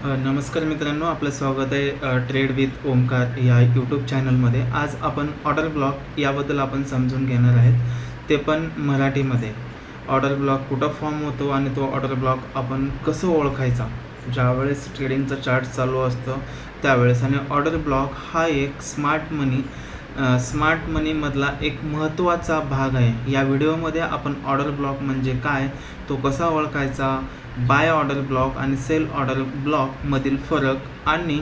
नमस्कार मित्रांनो, आपलं स्वागत आहे ट्रेड विथ ओमकार या यूट्यूब चॅनलमध्ये. आज आपण ऑर्डर ब्लॉक याबद्दल आपण समजून घेणार आहेत, ते पण मराठीमध्ये. ऑर्डर ब्लॉक कुठं फॉर्म होतो आणि तो ऑर्डर ब्लॉक आपण कसं ओळखायचा ज्यावेळेस ट्रेडिंगचा चार्ट चालू असतो त्यावेळेस. आणि ऑर्डर ब्लॉक हा एक स्मार्ट मनीमधला एक महत्त्वाचा भाग आहे. या व्हिडिओमध्ये आपण ऑर्डर ब्लॉक म्हणजे काय, तो कसा ओळखायचा, बाय ऑर्डर ब्लॉक आणि सेल ऑर्डर ब्लॉकमधील फरक आणि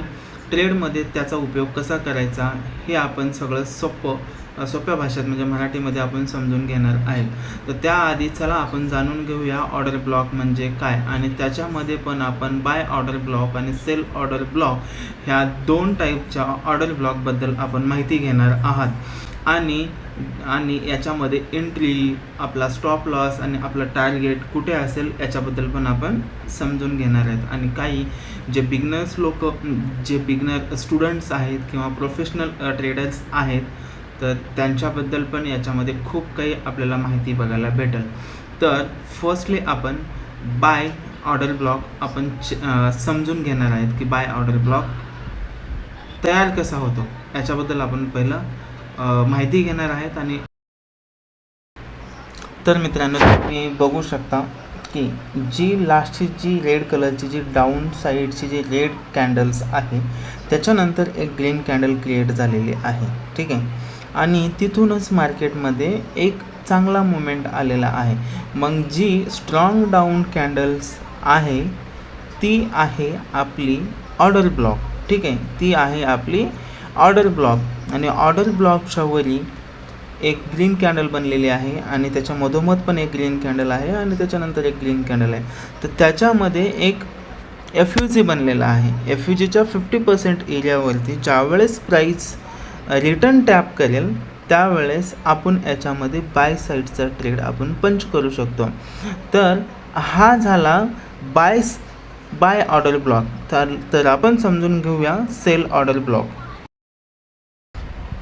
ट्रेडमध्ये त्याचा उपयोग कसा करायचा हे आपण सगळं सोप्या भाषेत म्हणजे मराठीमध्ये आपण समजून घेणार आहे. तर त्याआधी चला आपण जाणून घेऊया ऑर्डर ब्लॉक म्हणजे काय, आणि त्याच्यामध्ये पण आपण बाय ऑर्डर ब्लॉक आणि सेल ऑर्डर ब्लॉक ह्या दोन टाईपच्या ऑर्डर ब्लॉकबद्दल आपण माहिती घेणार आहात. आणि याच्यामध्ये एंट्री, आपला स्टॉप लॉस आणि आपलं टार्गेट कुठे असेल याच्याबद्दल पण आपण समजून घेणार आहेत. आणि काही जे बिगनर स्टुडंट्स आहेत किंवा प्रोफेशनल ट्रेडर्स आहेत, तर त्यांच्याबद्दल पण याच्यामध्ये खूप काही आपल्याला माहिती बघायला भेटेल. तर फर्स्टली आपण बाय ऑर्डर ब्लॉक आपण समजून घेणार आहेत की बाय ऑर्डर ब्लॉक तयार कसा होतो याच्याबद्दल आपण पहिलं माहिती घेणार आहेत. आणि तर मित्रांनो, तुम्ही बघू शकता की जी लास्टची जी रेड कलरची जी डाऊन साईडची जी रेड कॅन्डल्स आहे त्याच्यानंतर एक ग्रीन कॅन्डल क्रिएट झालेली आहे, ठीक आहे. आणि तिथूनच मार्केटमध्ये एक चांगला मुवमेंट आलेला आहे. मग जी स्ट्रॉंग डाऊन कॅन्डल्स आहे ती आहे आपली ऑर्डर ब्लॉक, ठीक आहे. ती आहे आपली ऑर्डर ब्लॉक. आणि ऑर्डर ब्लॉकच्या वरी एक ग्रीन कॅन्डल बनलेली आहे आणि त्याच्या मधोमध पण एक ग्रीन कॅन्डल आहे आणि त्याच्यानंतर एक ग्रीन कॅन्डल आहे. तर त्याच्यामध्ये एक FUG बनलेला आहे. FUGच्या 50% एरियावरती ज्यावेळेस प्राईस रिटर्न टॅप करेल त्यावेळेस आपण याच्यामध्ये बाय साईडचा ट्रेड आपण पंच करू शकतो. तर हा झाला बाय ऑर्डर ब्लॉक. तर आपण समजून घेऊया सेल ऑर्डर ब्लॉक.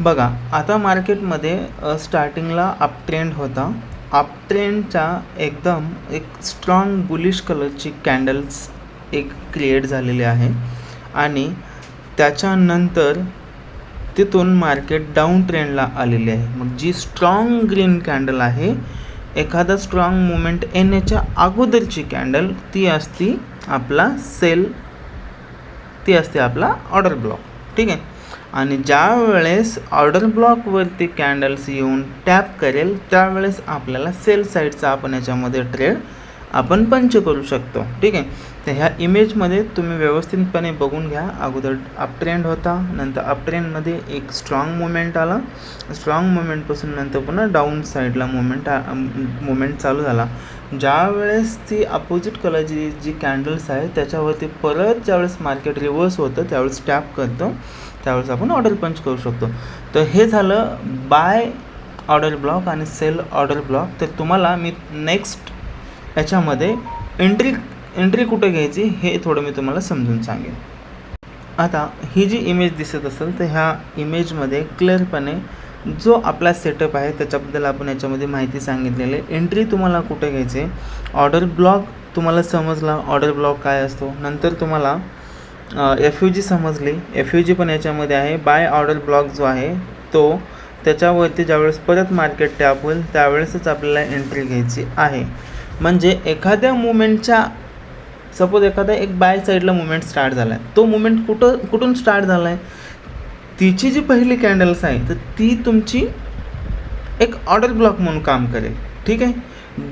बघा, आता मार्केटमध्ये स्टार्टिंगला अपट्रेंड होता. अपट्रेंडच्या एकदम एक स्ट्रॉंग बुलिश कलरची कॅन्डल्स एक क्रिएट झालेली आहे आणि त्याच्यानंतर तिथून मार्केट डाऊन ट्रेंडला आलेली आहे. मग जी स्ट्रॉंग ग्रीन कॅन्डल आहे, एखादा स्ट्रॉंग मुवमेंट येण्याच्या अगोदरची कॅन्डल, ती असते आपला आपला ऑर्डर ब्लॉक, ठीक आहे. आणि ज्या वेळेस ऑर्डर ब्लॉकवरती कॅन्डल्स येऊन टॅप करेल त्यावेळेस आपल्याला सेल साईडचा आपण याच्यामध्ये ट्रेड आपण पंच करू शकतो, ठीक आहे. तर ह्या इमेजमध्ये तुम्ही व्यवस्थितपणे बघून घ्या. अगोदर अपट्रेंड होता, नंतर अपट्रेंडमध्ये एक स्ट्रॉंग मुवमेंट आला, स्ट्रॉंग मुवमेंटपासून नंतर पुन्हा डाऊन साईडला मुवमेंट चालू झाला. ज्यावेळेस ती अपोजिट कलरची जी कॅन्डल्स आहे त्याच्यावरती परत ज्यावेळेस मार्केट रिव्हर्स होतं त्यावेळेस टॅप करतो त्यावेळेस आपण ऑर्डर पंच करू शकतो. तर हे झालं बाय ऑर्डर ब्लॉक आणि सेल ऑर्डर ब्लॉक. तर तुम्हाला मी नेक्स्ट याच्यामध्ये एंट्री कुठे घ्यायची हे थोडं मी तुम्हाला समजून सांगेन. आता ही जी इमेज दिसत असेल तर ह्या इमेजमध्ये क्लिअरपणे जो आपला सेटअप आहे त्याच्याबद्दल आपण याच्यामध्ये माहिती सांगितलेली आहे. एंट्री तुम्हाला कुठे घ्यायची, ऑर्डर ब्लॉक तुम्हाला समजला ऑर्डर ब्लॉक काय असतो. नंतर तुम्हाला FUG समजली, FUG पण याच्यामध्ये आहे. बाय ऑर्डर ब्लॉक जो आहे तो त्याच्यावरती ज्यावेळेस परत मार्केट टॅप होईल त्यावेळेसच आपल्याला एंट्री घ्यायची आहे. म्हणजे एखाद्या मुवमेंटच्या सपोज एखादा एक बाय साईडला मुवमेंट स्टार्ट झाला आहे, तो मुवमेंट कुठून स्टार्ट झाला आहे, तिची जी पहिली कॅन्डल्स आहे तर ती तुमची एक ऑर्डर ब्लॉक म्हणून काम करेल, ठीक आहे.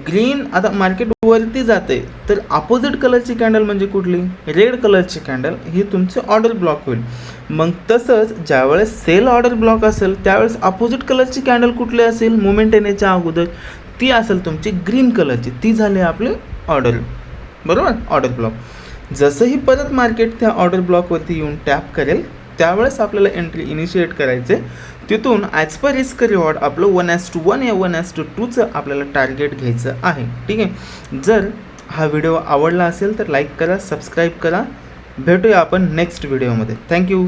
ग्रीन आता मार्केट वरती जाते तर अपोजिट कलरची कॅन्डल म्हणजे कुठली, रेड कलरची कॅन्डल, ही तुमची ऑर्डर ब्लॉक होईल. मग तसंच ज्यावेळेस सेल ऑर्डर ब्लॉक असेल त्यावेळेस अपोजिट कलरची कॅन्डल कुठली असेल, मुवमेंट येण्याच्या अगोदर, ती असेल तुमची ग्रीन कलरची, ती झाली आपली ऑर्डर, बरोबर, ऑर्डर ब्लॉक. जसंही परत मार्केट त्या ऑर्डर ब्लॉकवरती येऊन टॅप करेल त्यावेळेस आपल्याला एंट्री इनिशिएट करायचे. तिथून ॲज पर रिस्क रिवॉर्ड आपलं 1:1 या 1:2चं आपल्याला टार्गेट घ्यायचं आहे, ठीक आहे. जर हा व्हिडिओ आवडला असेल तर लाईक करा, सबस्क्राईब करा. भेटूया आपण नेक्स्ट व्हिडिओमध्ये. थँक्यू.